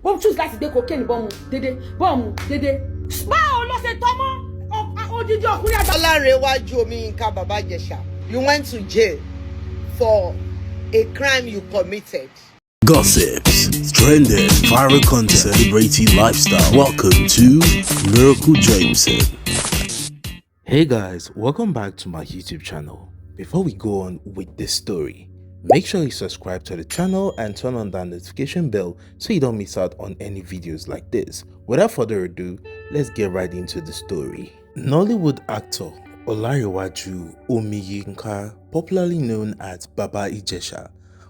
Wọ́n choose láti gbé cocaine bọ́ọ̀mù dédé. Báwo ló ṣe tọ́mọ́ odidi ọkùnrin àgbà? Olanrewaju Omiyinka Baba Ijesha, you went to jail for a crime you committed. Gossips, trending, viral content, celebrity lifestyle. Welcome to Miracle Jameson. Hey guys, welcome back to my YouTube channel. Before we go on with this story, make sure you subscribe to the channel and turn on that notification bell so you don't miss out on any videos like this. Without further ado, let's get right into the story. Nollywood actor Olanrewaju Omiyinka, popularly known as Baba Ijesha,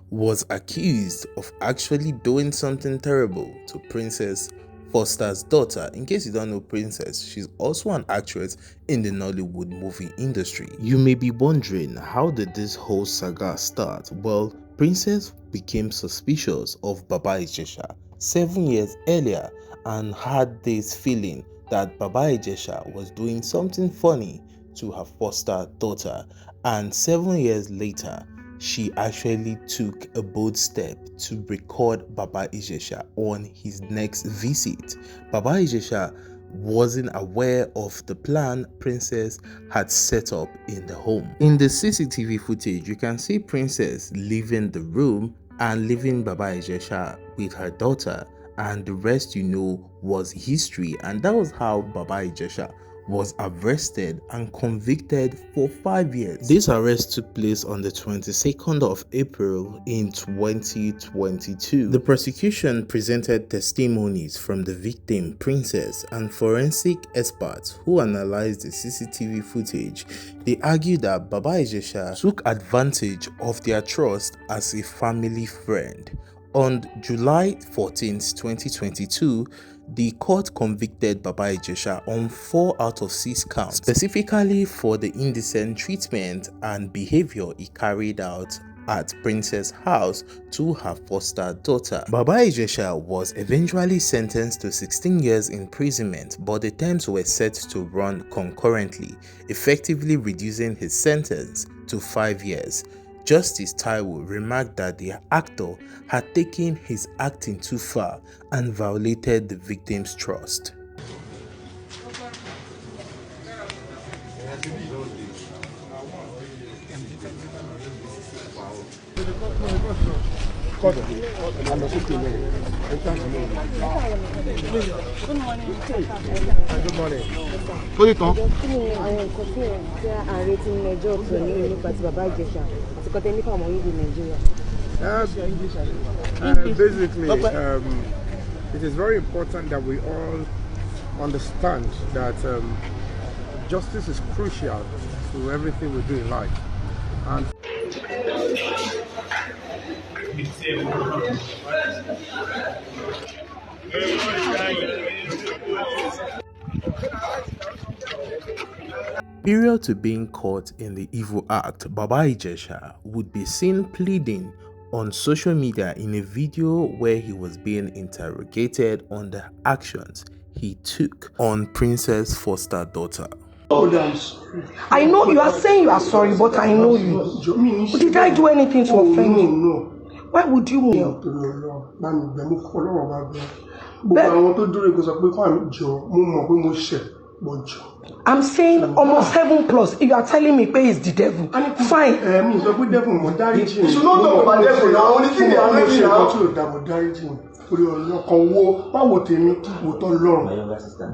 was accused of actually doing something terrible to Princess Foster's daughter. In case you don't know Princess, she's also an actress in the Nollywood movie industry. You may be wondering, how did this whole saga start? Well, Princess became suspicious of Baba Ijesha 7 years earlier and had this feeling that Baba Ijesha was doing something funny to her foster daughter, and 7 years later she actually took a bold step to record Baba Ijesha on his next visit. Baba Ijesha wasn't aware of the plan Princess had set up in the home. In the CCTV footage, you can see Princess leaving the room and leaving Baba Ijesha with her daughter, and the rest was history. And that was how Baba Ijesha was arrested and convicted for 5 years. This arrest took place on the 22nd of April in 2022. The prosecution presented testimonies from the victim, Princess, and forensic experts who analyzed the CCTV footage. They argued that Baba Ijesha took advantage of their trust as a family friend. On July 14, 2022, the court convicted Baba Ijesha on 4 out of 6 counts, specifically for the indecent treatment and behavior he carried out at Princess' house to her foster daughter. Baba Ijesha was eventually sentenced to 16 years imprisonment, but the terms were set to run concurrently, effectively reducing his sentence to 5 years. Justice Taiwo remarked that the actor had taken his acting too far and violated the victim's trust. Good morning. Good morning. Put it on. Basically, it is very important that we all understand that justice is crucial to everything we do in life. And Prior to being caught in the evil act, Baba Ijesha would be seen pleading on social media in a video where he was being interrogated on the actions he took on Princess Foster's daughter. I know you are saying you are sorry, but I know you. But did I do anything to offend you? No. Why would you kneel? I'm saying almost 7 plus. You are telling me pay is the devil. Fine. You should not talk about devil now. Only thing they are making now.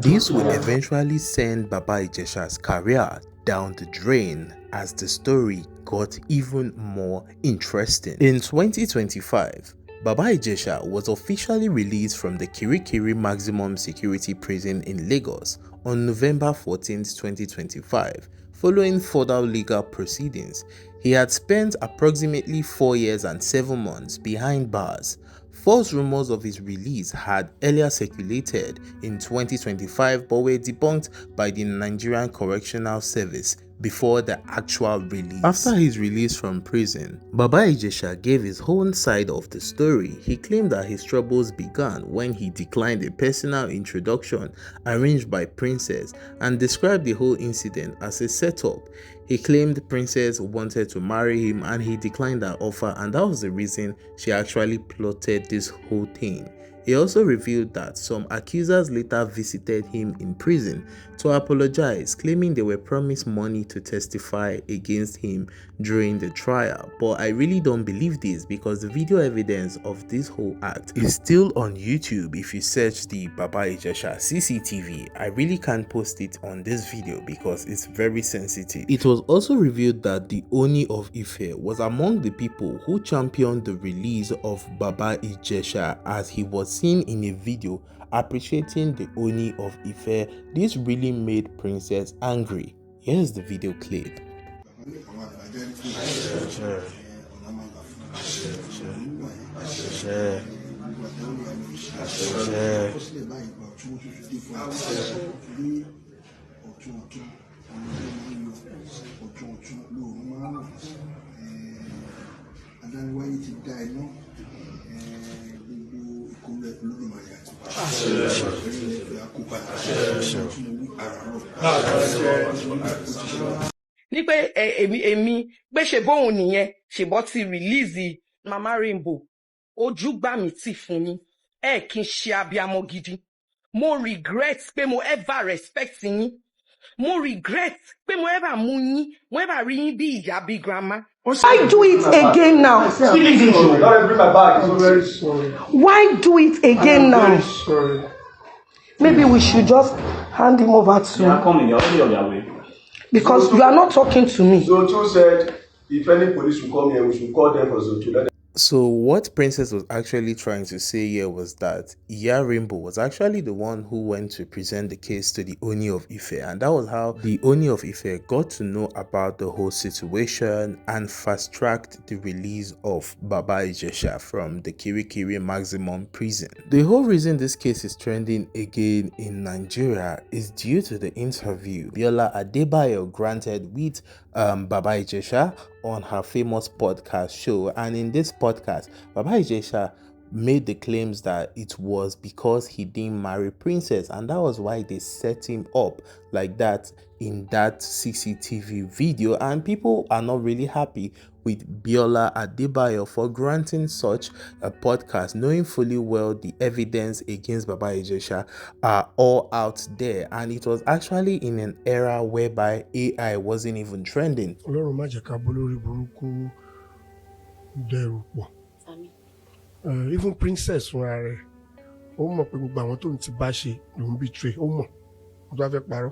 This would eventually send Baba Ijesha's career down the drain as the story got even more interesting. In 2025, Baba Ijesha was officially released from the Kirikiri Maximum Security Prison in Lagos on November 14, 2025. Following further legal proceedings, he had spent approximately 4 years and 7 months behind bars. False rumors of his release had earlier circulated in 2025 but were debunked by the Nigerian Correctional Service before the actual release. After his release from prison, Baba Ijesha gave his own side of the story. He claimed that his troubles began when he declined a personal introduction arranged by Princess and described the whole incident as a setup. He claimed Princess wanted to marry him and he declined her offer, and that was the reason she actually plotted this whole thing. He also revealed that some accusers later visited him in prison to apologize, claiming they were promised money to testify against him during the trial. But I really don't believe this, because the video evidence of this whole act is still on YouTube. If you search the Baba Ijesha CCTV, I really can't post it on this video because it's very sensitive. It was also revealed that the Ooni of Ife was among the people who championed the release of Baba Ijesha, as he was seen in a video appreciating the Ooni of Ife. This really made Princess angry. Here's the video clip. ní pé èmi pé ṣe bóun nìyẹn ṣèbọ́ ti release Mama Rainbow ojú gbà mí tì fún yín kí n ṣe abiyamọ gidi. Mo regret pé mo ever respect yín. Mo regret pé mo ever mú yín, mo ever rí yín bí ìyá bí grandma. Why do it again now? Bring my bag. I'm very sorry. Why do it again now? Very sorry. Maybe we should just hand him over to They are coming, they're already on their way. because you are not talking to me. Zoto said if any police will come here, we should call them for Zoto. So what Princess was actually trying to say here was that Iya Rainbow was actually the one who went to present the case to the Ooni of Ife, and that was how the Ooni of Ife got to know about the whole situation and fast-tracked the release of Baba Ijesha from the Kirikiri maximum prison. The whole reason this case is trending again in Nigeria is due to the interview Biola Adebayo granted with Baba Ijesha on her famous podcast show. And in this podcast, Baba Ijesha made the claims that it was because he didn't marry Princess, and that was why they set him up like that in that CCTV video. And people are not really happy with Biola Adebayo for granting such a podcast, knowing fully well the evidence against Baba Ijesha are all out there. And it was actually in an era whereby AI wasn't even trending. Even Princess fúnra rẹ̀ ó mọ̀ pé gbogbo àwọn tó ń ti bá ṣe ló ń betray, ó mọ̀ ó tó fẹ́ parọ́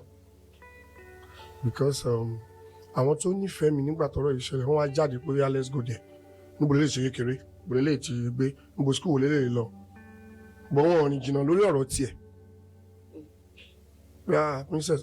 because àwọn tó nífẹ̀ẹ́ mi nígbà tọ́rọ̀ ìṣẹ̀lẹ̀ wọ́n wá jáde pé yá let's go there, níbo lè ṣe kékeré, níbo lè ti gbé, níbo school lè lọ, bọ́ wọn ò ní jìnnà lórí ọ̀rọ̀ tiẹ̀. Princess,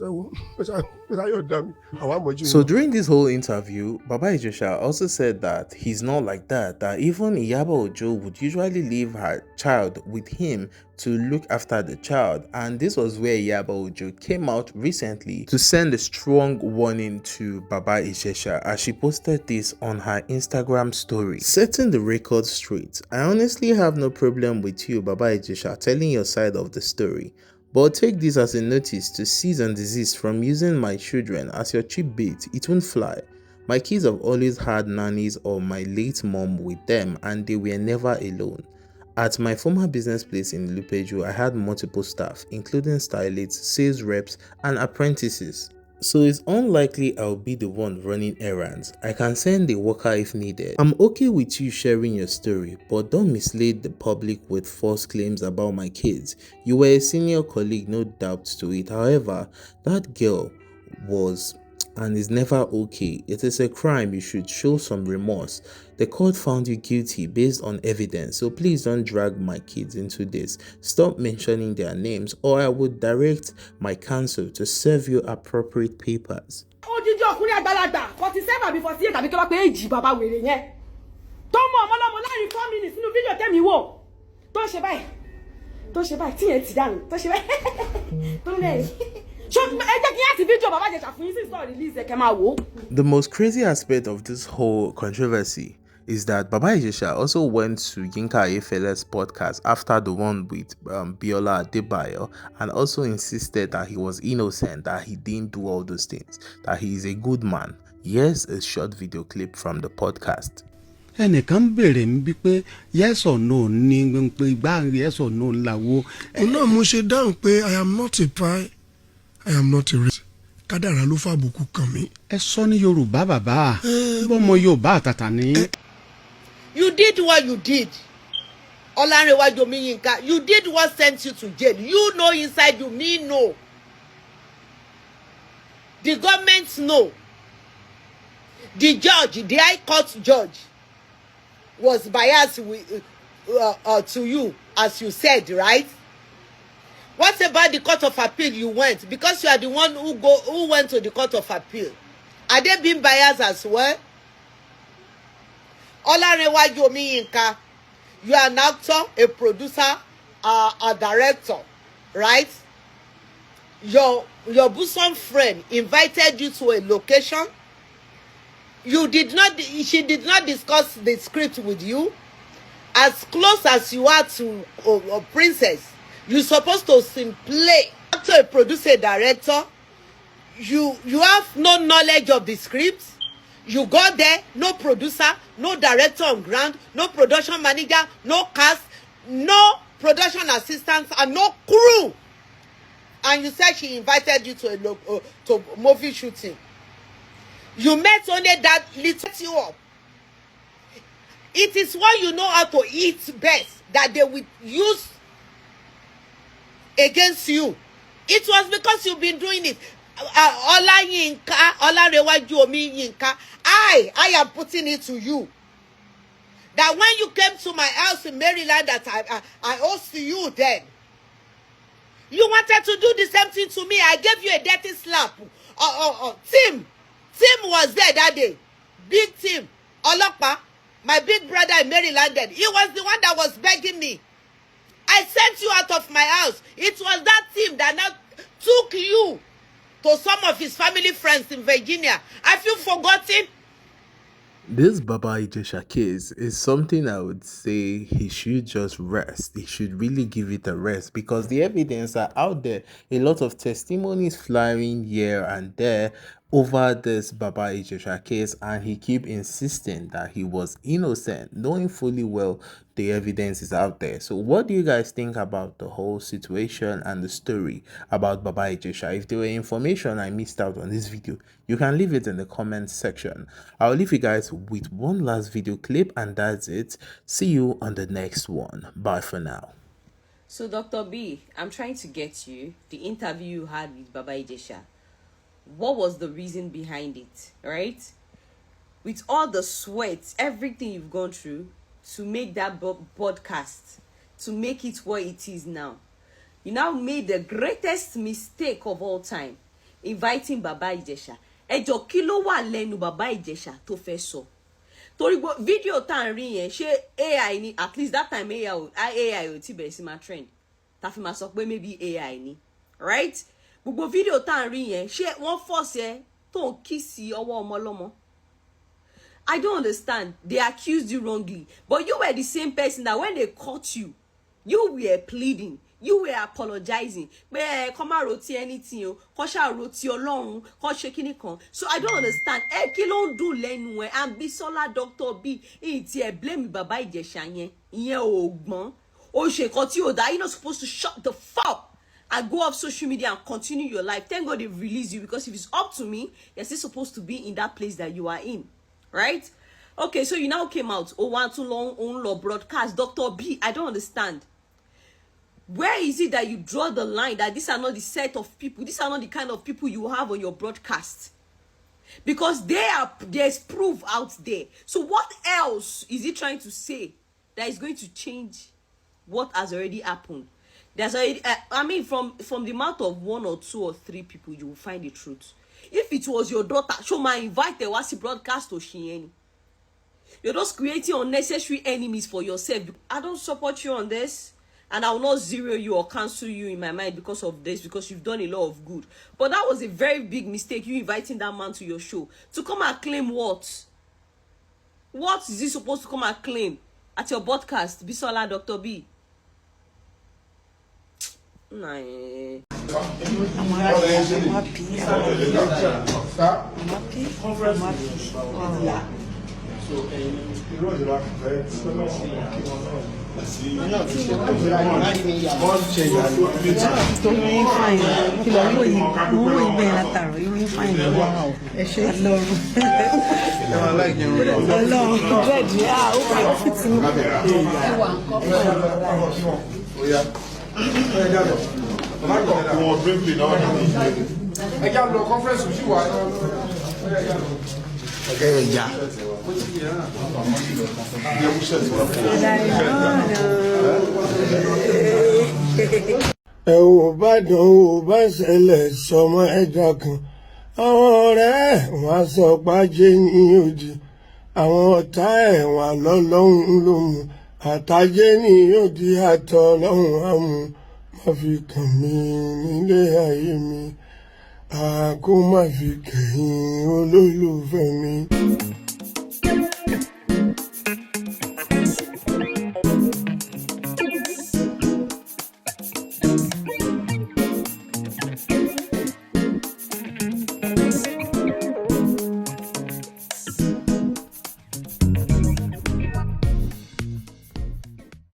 so during this whole interview, Baba Ijesha also said that he's not like that, that even Iyabo Ojo would usually leave her child with him to look after the child. And this was where Iyabo Ojo came out recently to send a strong warning to Baba Ijesha, as she posted this on her Instagram story. Setting the record straight, I honestly have no problem with you, Baba Ijesha, telling your side of the story. But take this as a notice to cease and desist from using my children as your cheap bait. It won't fly. My kids have always had nannies or my late mom with them, and they were never alone. At my former business place in Lupeju, I had multiple staff, including stylists, sales reps, and apprentices. So it's unlikely I'll be the one running errands. I can send a worker if needed. I'm okay with you sharing your story, but don't mislead the public with false claims about my kids. You were a senior colleague, no doubt to it. However, that girl was and is never okay. It is a crime. You should show some remorse. The court found you guilty based on evidence, so please don't drag my kids into this. Stop mentioning their names, or I would direct my counsel to serve you appropriate papers. Odidi ọkùnrin àgbàlagbà 47 àbí 48 àbí kí ló pé èjì bàbá wèrè yẹn tó mọ ọmọlọmọ láàrin 4 minutes nínú fídíò tẹ́mi wò tó ṣe báyìí tí yẹn ti dànù tó ṣe báyìí tó lẹ́yìn. The most crazy aspect of this whole controversy is that Baba Ijesha also went to Yinka Ayefele's podcast after the one with Biola Adebayo, and also insisted that he was innocent, that he didn't do all those things, that he is a good man. Here's a short video clip from the podcast. ẹnìkan béèrè mi bí pé yes or no ní pé gbá yes or no ńlá wo. náà mo ṣe dáhùn pé I am not a pie, I am not a race. Kádàrá ló fàbùkù kàn mí. ẹ sọ ní Yorùbá bàbá bọ́mọ Yorùbá àtàtà ni. You did what you did. Olanrewaju Omiyinka, you did what sent you to jail. You know inside you, me know. The government know. The judge, the High Court judge, was biased to you, as you said, right? What about the Court of Appeal you went? Because you are the one who went to the Court of Appeal. Are they being biased as well? Olanrewaju Omiyinka, you are an actor, a producer, a director, right? Your bosom friend invited you to a location. She did not discuss the script with you. As close as you are to Princess, you're supposed to play. Actor, a producer, a director, you have no knowledge of the script. You got there, no producer, no director on ground, no production manager, no cast, no production assistants, and no crew. And you said she invited you to movie shooting. You met only that little you up. It is what you know how to eat best that they will use against you. It was because you've been doing it. Olanrewaju Omiyinka, I am putting it to you that when you came to my house in Maryland that I hosted you then, you wanted to do the same thing to me. I gave you a dirty slap. Tim was there that day. Big Tim. Olokpa, my big brother in Maryland then. He was the one that was begging me. I sent you out of my house. It was that Tim that now took you to some of his family friends in Virginia. Have you forgotten? This Baba Ijesha case is something I would say he should just rest. He should really give it a rest because the evidence are out there. A lot of testimonies flying here and there over this Baba Ijesha case, and he keep insisting that he was innocent, knowing fully well the evidence is out there. So what do you guys think about the whole situation and the story about Baba Ijesha? If there were information I missed out on this video, you can leave it in the comment section. I'll leave you guys with one last video clip, and that's it. See you on the next one. Bye for now. So Dr. B, I'm trying to get you the interview you had with Baba Ijesha. What was the reason behind it, right? With all the sweat, everything you've gone through to make that podcast, to make it what it is now. You now made the greatest mistake of all time, inviting Baba Ijesha. Ẹjọ́ kí ló wà lẹ́nu Baba Ijesha tó fẹ́ sọ. Torí video tá ń rí yẹn, ṣé AI ni, at least that time AI ò tí bẹ̀rẹ̀ sí máa trend. Tá fi máa sọ pé maybe AI ni, right? Gbogbo video tá ń rí yẹn, ṣé wọ́n force ẹ tó ń kiss ọwọ́ ọmọ lọ́mọ? I don't understand. They accused you wrongly. But you were the same person that when they caught you, you were pleading. You were apologizing. But come on, roti anything. Kosha roti Ọlọ́run. Koshe kini kan. So I don't understand. Kí ló ń dùn lẹ́nu ẹ? And Bisola Dr. B. Iti blame Baba Ijesha yẹn. Ìyẹn ò gbọ́n. Ó ṣe nǹkan tí ò dá. You're not supposed to shut the fuck and go off social media and continue your life. Thank God they released you, because if it's up to me, you're still supposed to be in that place that you are in. Right? Okay, so you now came out. Oh, want too long on law broadcast. Dr. B, I don't understand. Where is it that you draw the line that these are not the set of people, these are not the kind of people you have on your broadcast? Because there's proof out there. So what else is he trying to say that is going to change what has already happened? There's already, I mean, from the mouth of 1 or 2 or 3 people, you will find the truth. If it was your daughter, show my invite the wasi broadcast to Shieni. You're just creating unnecessary enemies for yourself. I don't support you on this, and I will not zero you or cancel you in my mind because of this, because you've done a lot of good. But that was a very big mistake, you inviting that man to your show. To come and claim what? What is he supposed to come and claim at your podcast, Bisola Dr. B? Nah. I'm happy. ẹ ò bá dán ò bá ṣẹlẹ̀ sọmọ ẹ̀dá kan àwọn ọ̀rẹ́ wọn sọ pájé ní òdì àwọn ọ̀tá ẹ̀ wọn lọ́lọ́run ló mú àtàjé ní òdì àtọ̀ lọ́run àmú má fi kàn mí nílé ayé mi àkó má fi kẹ̀yìn olólùfẹ́ mi.